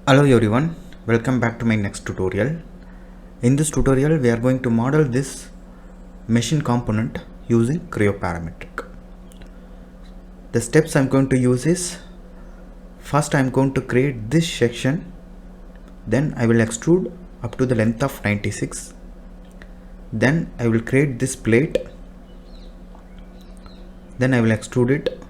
Hello everyone, welcome back to my next tutorial. In this tutorial we are going to model this machine component using Creo Parametric. The steps I am going to use is, first I am going to create this section, then I will extrude up to the length of 96, then I will create this plate, then I will extrude it,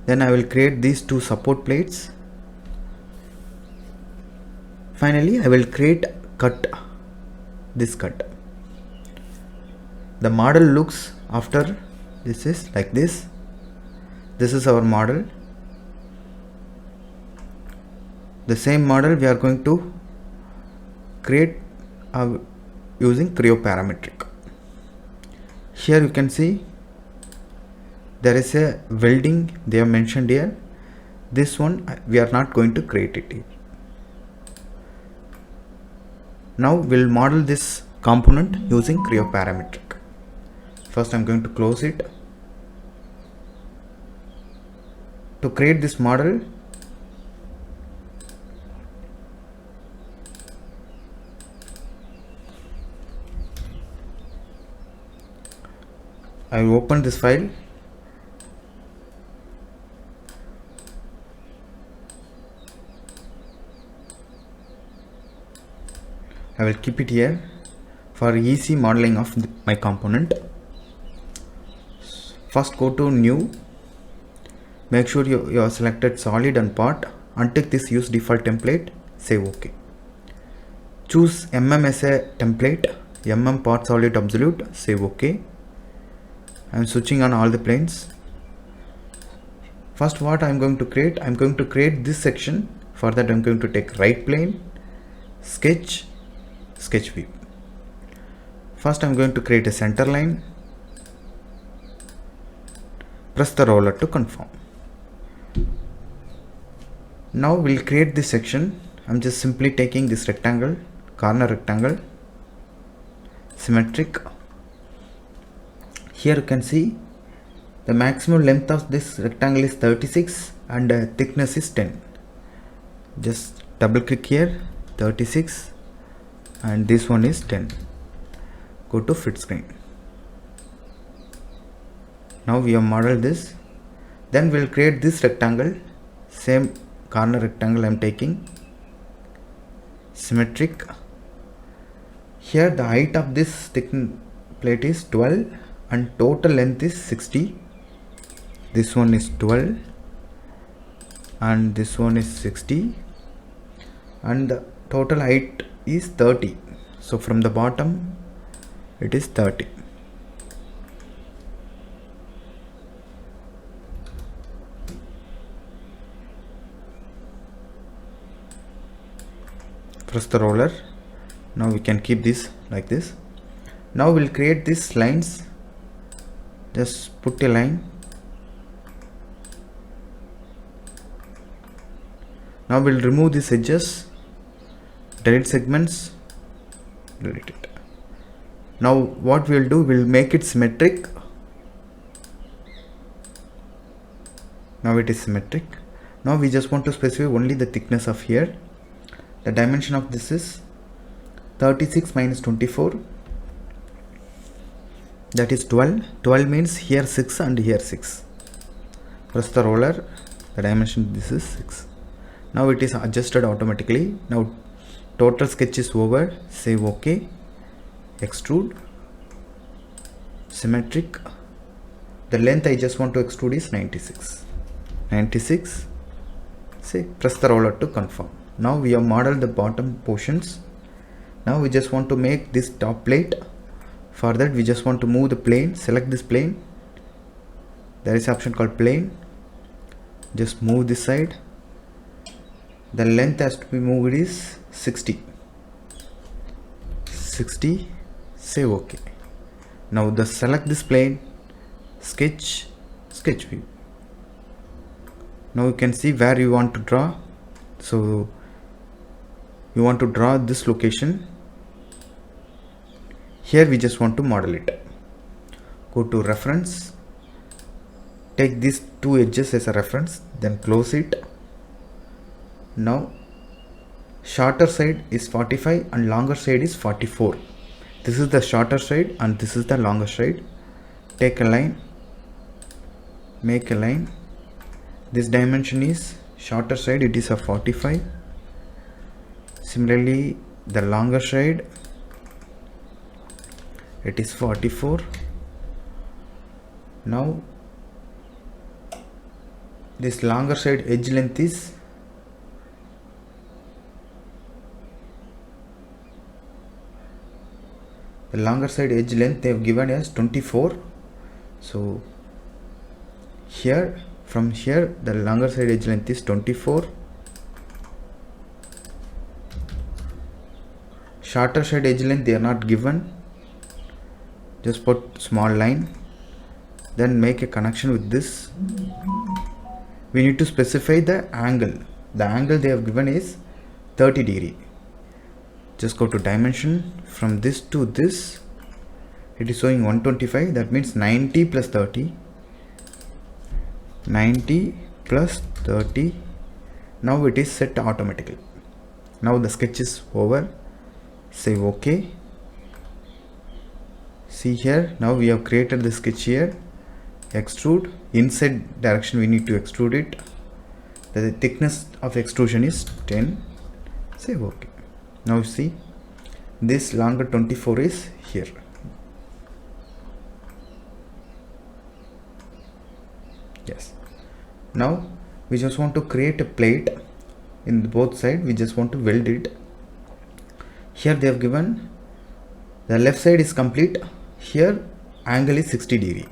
then I will create these two support plates. Finally, I will create this cut. The model looks after this is like this. This is our model. The same model we are going to create using Creo Parametric. Here you can see there is a welding they have mentioned here. This one we are not going to create it here. Now we'll model this component using Creo Parametric. First I'm going to close it. To create this model, I will open this file. I will keep it here for easy modeling of my component. First go to new, make sure you have selected solid and part, untick this use default template, say OK. Choose MM as a template, MM part solid absolute, say OK. I am switching on all the planes. First what I am going to create, I am going to create this section. For that I am going to take right plane, sketch view. First I am going to create a center line, press the roller to confirm. Now we'll create this section. I'm just simply taking this rectangle, corner rectangle, symmetric. Here you can see the maximum length of this rectangle is 36 and thickness is 10. Just double click here, 36, and this one is 10. Go to fit screen. Now we have modeled this. Then we'll create this rectangle, same corner rectangle I am taking, symmetric. Here the height of this thick plate is 12 and total length is 60. This one is 12 and this one is 60 and the total height is 30. So from the bottom it is 30. Press the roller. Now we can keep this like this. Now we'll create these lines. Just put a line. Now we'll remove these edges, delete segments, delete it. Now what we'll do, we'll make it symmetric. Now it is symmetric. Now we just want to specify only the thickness of here. The dimension of this is 36 minus 24, that is 12. 12 means here 6 and here 6. Press the roller, the dimension this is 6. Now it is adjusted automatically. Now total sketch is over, say OK, extrude, symmetric. The length I just want to extrude is 96. 96, say press the roller to confirm. Now we have modeled the bottom portions. Now we just want to make this top plate. For that we just want to move the plane, select this plane. There is an option called plane. Just move this side. The length has to be moved is 60. 60, say OK. Now select this plane, sketch view. Now you can see where you want to draw. So you want to draw this location. Here we just want to model it. Go to reference, take these two edges as a reference, then close it. Now shorter side is 45 and longer side is 44. This is the shorter side and this is the longer side. Take a line, make a line. This dimension is shorter side, it is a 45. Similarly, the longer side, it is 44. Now this longer side edge length is they have given as 24. So here, from here, the longer side edge length is 24. Shorter side edge length they are not given. Just put small line, then make a connection with this. We need to specify the angle. The angle they have given is 30 degree. Just go to dimension, from this to this it is showing 125, that means 90 plus 30. 90 plus 30. Now it is set automatically. Now the sketch is over. Say OK. See here, now we have created the sketch here. Extrude, inside direction we need to extrude it. The thickness of extrusion is 10. Say OK. Now see, this longer 24 is here. Yes. Now we just want to create a plate in both sides. We just want to weld it. Here they have given the left side is complete. Here angle is 60 degree.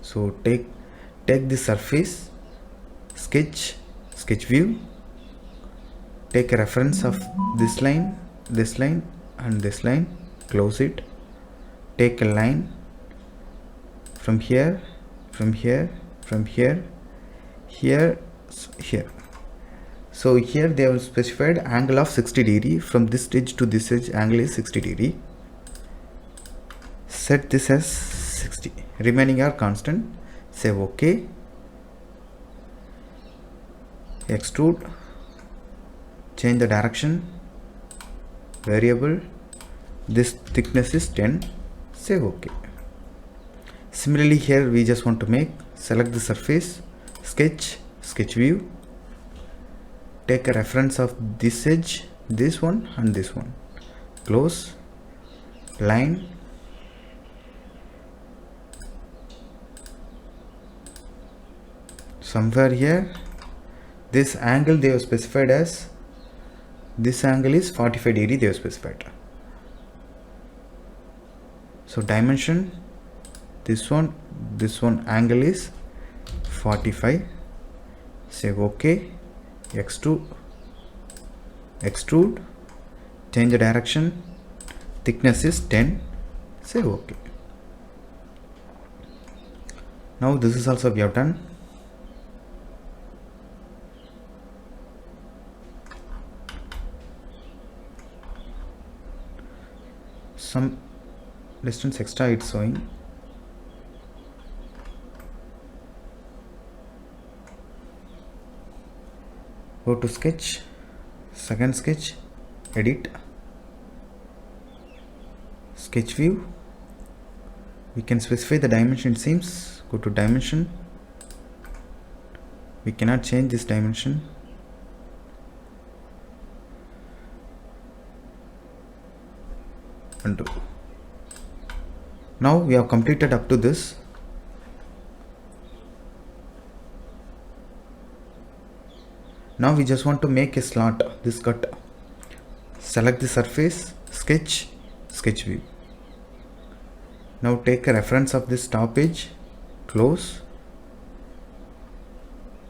So take this surface, sketch view, take a reference of this line and this line, close it, take a line from here, here. So here they have specified angle of 60 degree. From this edge to this edge angle is 60 degree. Set this as 60. Remaining are constant. Say OK. Extrude. Change the direction. Variable. This thickness is 10. Say OK. Similarly here we just want to select the surface, sketch view, take a reference of this edge, this one and this one, close, line, somewhere here. This angle they have specified as, this angle is 45 degree they have specified. So dimension, this one angle is 45. Say OK. Extrude, change the direction, thickness is 10. Say OK. Now this is also we have done. Some distance extra it's showing. Go to sketch, second sketch, edit, sketch view. We can specify the dimension, it seems. Go to dimension. We cannot change this dimension. Undo. Now we have completed up to this. Now we just want to make a slot, this cut. Select the surface, sketch view. Now take a reference of this top edge, close.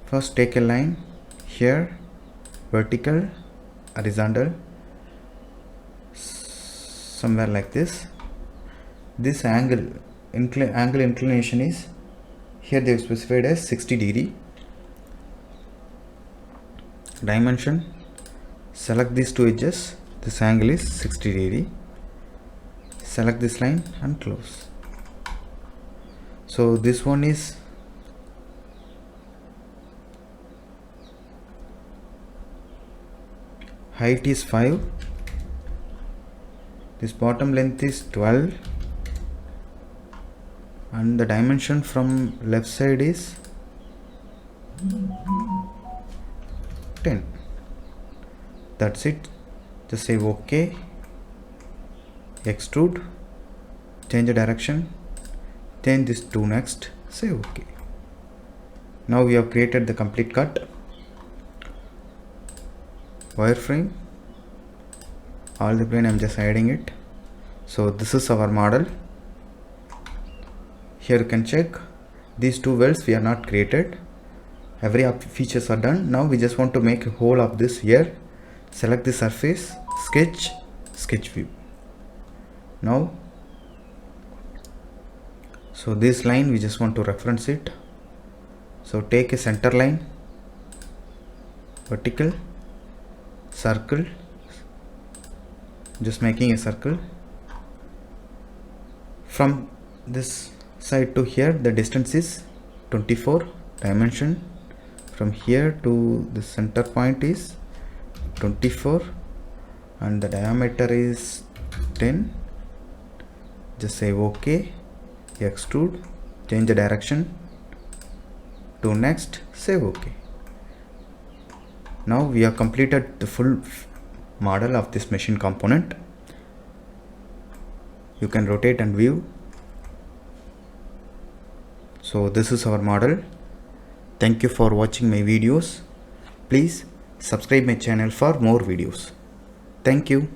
First take a line here, vertical, horizontal, somewhere like this. This angle inclination is, here they have specified as 60 degree. Dimension, select these two edges, this angle is 60 degree. Select this line and close. So this one is height is 5, this bottom length is 12, and the dimension from left side is 10. That's it. Just say OK, extrude, change the direction, change this to next, say OK. Now we have created the complete cut. Wireframe, all the plane, I'm just hiding it. So this is our model. Here you can check these two welds we are not created. Every features are done. Now we just want to make a whole of this here. Select the surface, sketch, sketch view. Now, so this line we just want to reference it. So take a center line, vertical, circle, just making a circle. From this side to here the distance is 24, dimension from here to the center point is 24, and the diameter is 10. Just say OK, extrude, change the direction to next, say OK. Now we have completed the full model of this machine component. You can rotate and view. So this is our model. Thank you for watching my videos. Please subscribe my channel for more videos. Thank you.